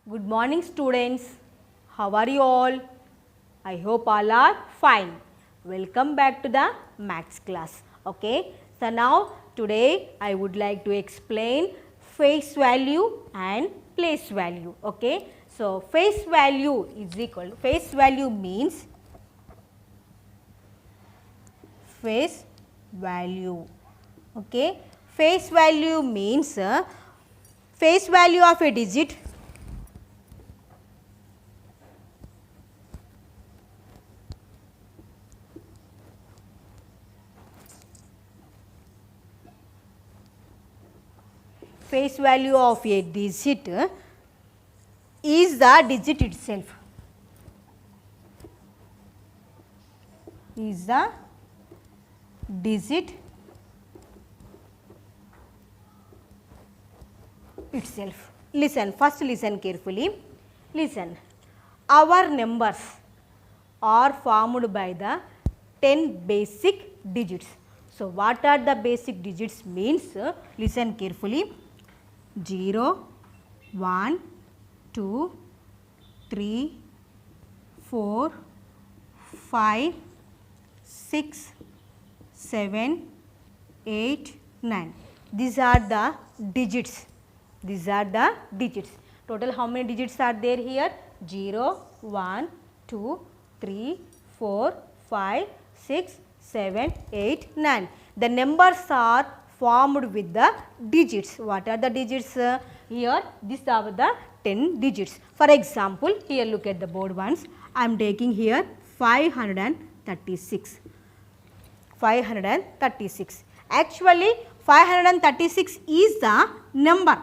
Good morning students. How are you all? I hope all are fine. Welcome back to the maths class. Okay. So now today I would like to explain face value and place value. Okay. So face value is equal to, face value means face value. Okay. Face value means face value of a digit face value of a digit is the digit itself, is the digit itself. Listen, first listen carefully. Listen, our numbers are formed by the 10 basic digits. So, what are the basic digits means? Listen carefully. 0, 1, 2, 3, 4, 5, 6, 7, 8, 9. These are the digits. These are the digits. Total how many digits are there here? 0, 1, 2, 3, 4, 5, 6, 7, 8, 9. The numbers are formed with the digits. What are the digits? Here these are the 10 digits. For example, here look at the board once. I am taking here 536. 536. Actually 536 is the number.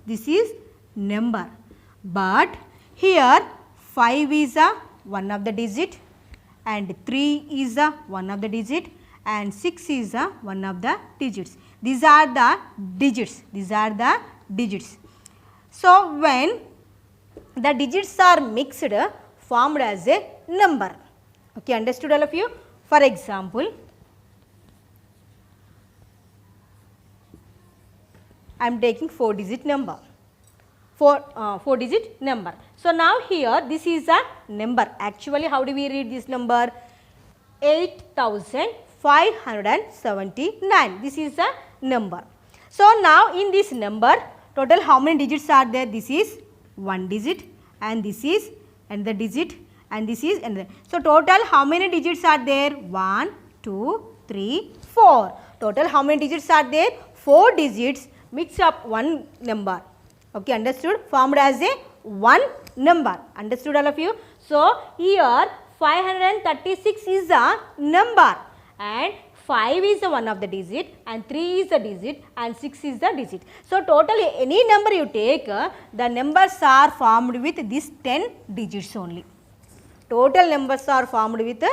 This is number. But here 5 is a one of the digit and 3 is a one of the digit and 6 is a one of the digits. These are the digits. These are the digits. So, when the digits are mixed, formed as a number. Okay, understood all of you? For example, I am taking 4 digit number. 4 digit number. So, now here this is a number. Actually, how do we read this number? 8579. This is a number. So, now in this number, total how many digits are there? This is 1 digit and this is another digit and this is another. So, total how many digits are there? 1, 2, 3, 4. Total how many digits are there? 4 digits mix up one number. Okay, understood? Formed as a one number. Understood all of you? So, here 536 is a number and 5 is one of the digit and 3 is a digit and 6 is the digit. So, totally any number you take, the numbers are formed with these 10 digits only. Total numbers are formed with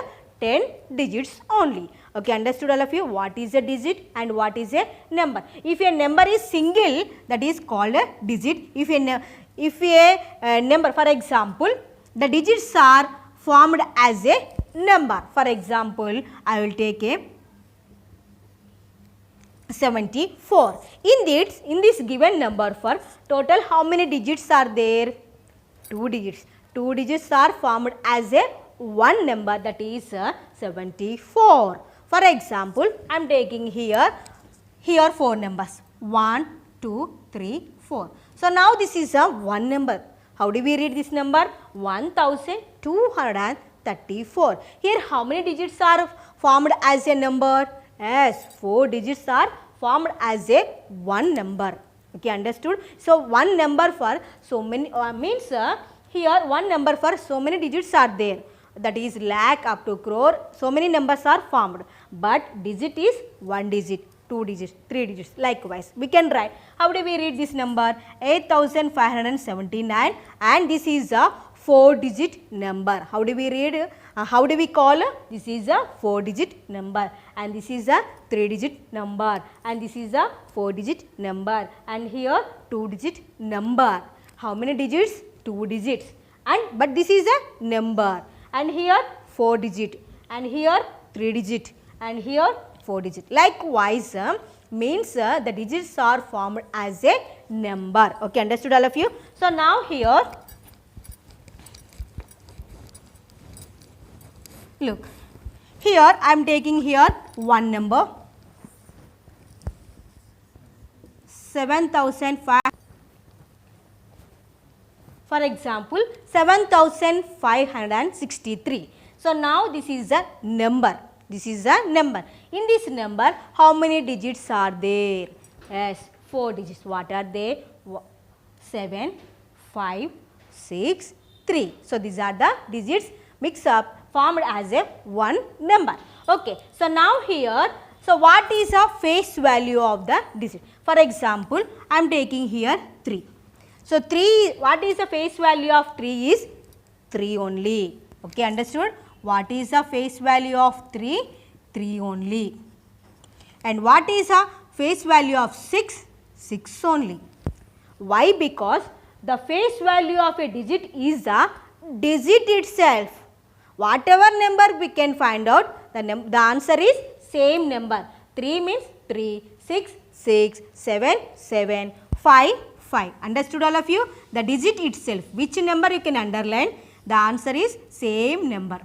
10 digits only. Okay, understood all of you? What is a digit and what is a number? If a number is single, that is called a digit. If a number, for example, the digits are formed as a number. For example, I will take a 74. In this given number, for total how many digits are there? 2 digits. 2 digits are formed as a one number, that is 74. For example, I am taking here 4 numbers 1, 2, 3, 4. So, now this is a one number. How do we read this number? 1234. Here how many digits are formed as a number? Yes, 4 digits are formed as a one number. Okay, understood? So, one number for so many means here one number for so many digits are there. That is lakh up to crore, so many numbers are formed, but digit is 1 digit, 2 digits, 3 digits, likewise. We can write. How do we read this number? 8579 and this is a 4 digit number. How do we read? How do we call? This is a 4 digit number and this is a 3 digit number and this is a 4 digit number and here 2 digit number. How many digits? 2 digits and but this is a number. And here 4 digit and here 3 digit and here 4 digit. Likewise, means the digits are formed as a number. Okay, understood all of you? So, now here Look, here I am taking here one number 7,500. For example, 7,563. So now this is a number. This is a number. In this number, how many digits are there? Yes, 4 digits. What are they? 7, 5, 6, 3. So these are the digits mixed up formed as a one number. Okay. So now here, so what is the face value of the digit? For example, I am taking here 3. So 3, what is the face value of 3 is 3 only. Okay, understood? What is the face value of 3? 3 only. And what is the face value of 6? 6 only. Why? Because the face value of a digit is the digit itself. Whatever number we can find out, the answer is same number. 3 means 3, 6, 6, 7, 7, 5, 5. Understood all of you? The digit itself, which number you can underline, the answer is same number.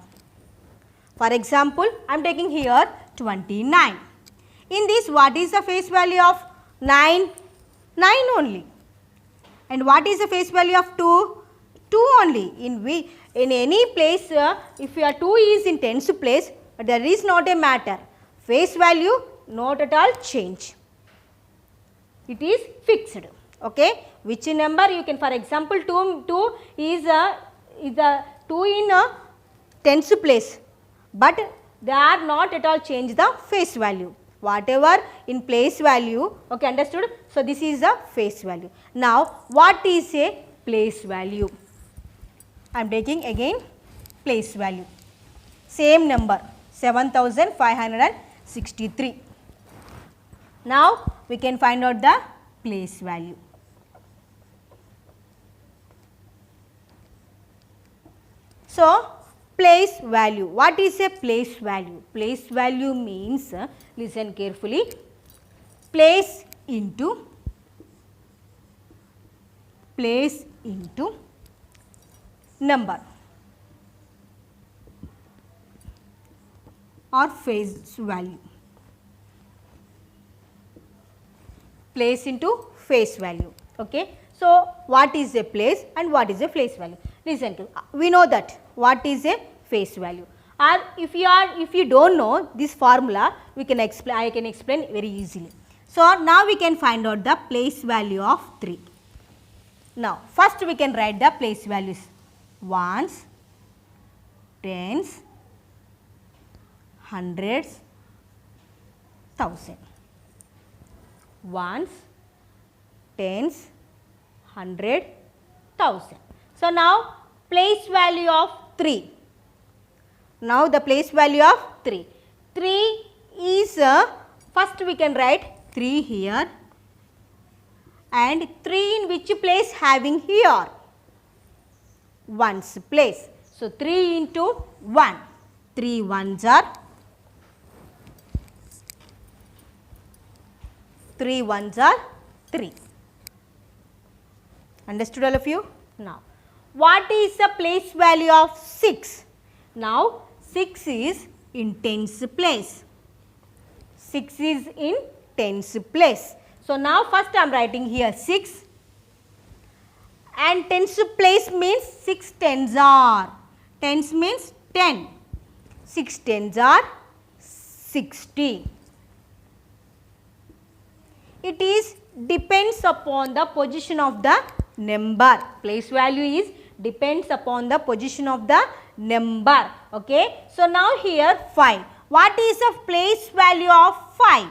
For example, I am taking here 29. In this, what is the face value of 9? 9 only. And what is the face value of 2? 2 only. In any place, if your 2 is in tens place, there is not a matter. Face value not at all change. It is fixed. Okay. Which number you can, for example, 2 is a 2 in a tens place, but they are not at all change the face value. Whatever in place value, okay, understood? So this is the face value. Now what is a place value? I am taking again place value. Same number 7,563. Now we can find out the place value. So place value. What is a place value? Place value means, listen carefully, place into number or face value. Place into face value. Okay. So what is a place and what is a place value? Listen to, we know that what is a face value, or if you don't know this formula, we can explain, I can explain very easily. So now we can find out the place value of 3. Now first we can write the place values: ones, tens, hundreds, thousand. Ones, tens, hundred, thousand. So now place value of 3. Now the place value of 3. 3 is, first we can write 3 here, and 3 in which place having here? Ones place. So 3 into 1. 3 ones are 3. Understood all of you? Now what is the place value of 6? Now 6 is in tens place. 6 is in tens place. So now first I am writing here 6, and tens place means 6 tens are. Tens means 10. 6 tens are 60. It is depends upon the position of the number. Place value is depends upon the position of the number. Okay. So now here 5. What is the place value of 5?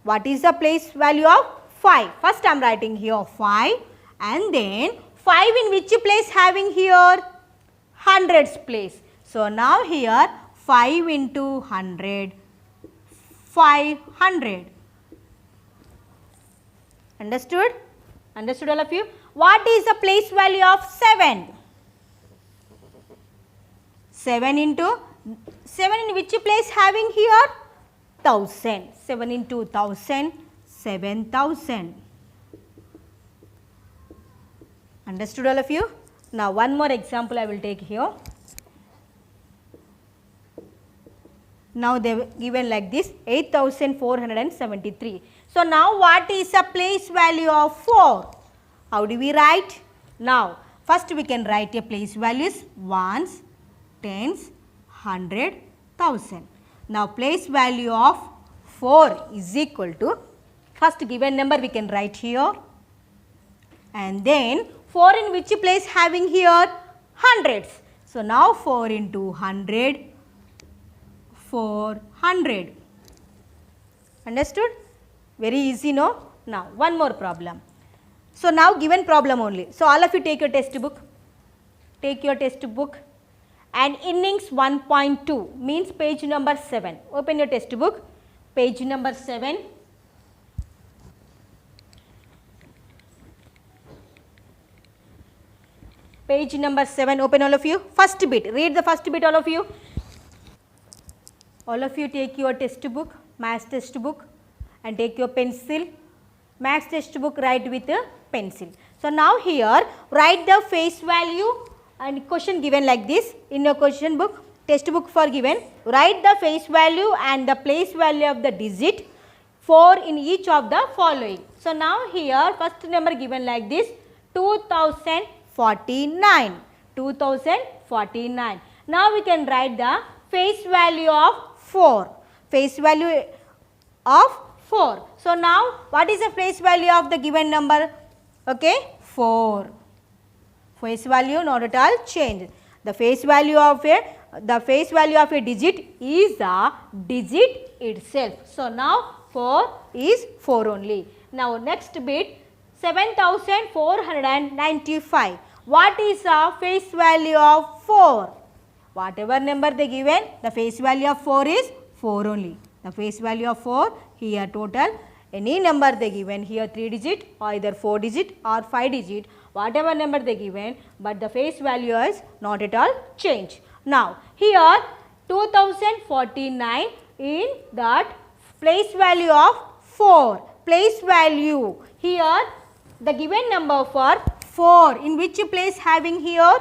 What is the place value of 5? First I am writing here 5, and then 5 in which place having here? Hundreds place. So now here 5 into 100, 500. Understood? Understood all of you? What is the place value of 7? 7 in which place having here? 1000. 7 into 1000, 7000. Understood all of you? Now one more example I will take here. Now they were given like this 8473. So now what is the place value of 4? How do we write? Now first we can write a place values ones, tens, 100, 1000. Now place value of 4 is equal to first given number we can write here, and then 4 in which place having here? Hundreds. So now 4 into 100, 400. Understood? Very easy, no? Now one more problem. So now given problem only. So all of you take your textbook. Take your textbook and innings 1.2 means page number 7. Open your textbook. Page number 7. Page number 7, open all of you. First bit, read the first bit all of you. All of you take your textbook, maths textbook, and take your pencil. Maths textbook write with a pencil. So now here write the face value and question given like this in your question book, textbook for given. Write the face value and the place value of the digit 4 in each of the following. So now here first number given like this 2049. 2049. Now we can write the face value of 4. Face value of 4. So now what is the face value of the given number? Okay, 4. Face value not at all change. The face value of a digit is the digit itself. So now 4 is 4 only. Now next bit 7495. What is the face value of 4? Whatever number they given, the face value of 4 is 4 only. The face value of 4 here total, any number they given here 3 digit or either 4 digit or 5 digit, whatever number they given, but the face value is not at all change. Now here 2049 in that place value of 4. Place value here the given number for 4 in which place having here?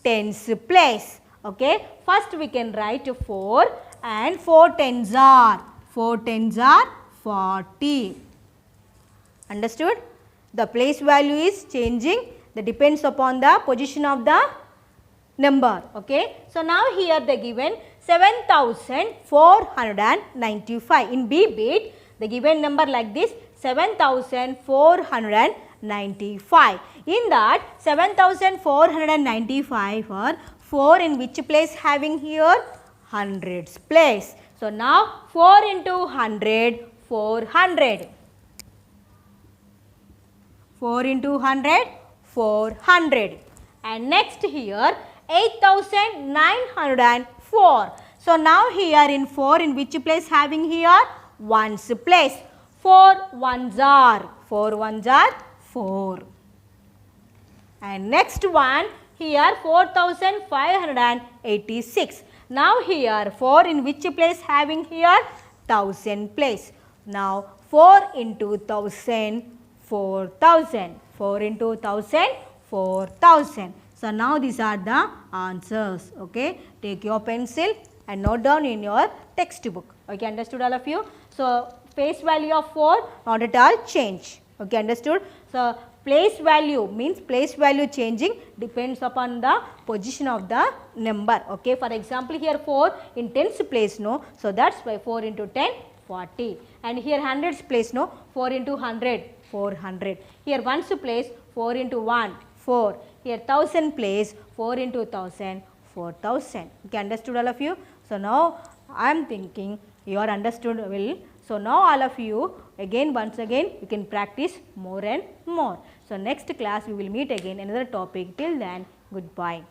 Tens place. Okay. First we can write 4 and 4 tens are 40. Understood? The place value is changing. That depends upon the position of the number. Okay. So now here the given 7495. In B bit the given number like this 7495. In that 7495 are 4 in which place having here? Hundreds place. So now 4 into 100, 400. 4 into 100, 400. And next here 8904. So now here in 4 in which place having here? Ones place. 4 ones are 4. And next one here 4586. Now here 4 in which place having here? 1000 place. Now 4 into 1000, 4000. 4 into 1000, 4000. So now these are the answers. Okay. Take your pencil and note down in your textbook. Okay, understood all of you? So face value of 4 not at all change. Okay, understood? So place value means place value changing depends upon the position of the number. Okay, for example here 4 in tens place, no, so that's why 4 into 10, 40, and here hundreds place, no, 4 into 100, 400, here ones place 4 into 1, 4, here 1000 place 4 into 1000, 4000. Okay, understood all of you? So now I am thinking you are understood well. So now all of you again once again you can practice more and more. So next class we will meet again another topic. Till then, goodbye.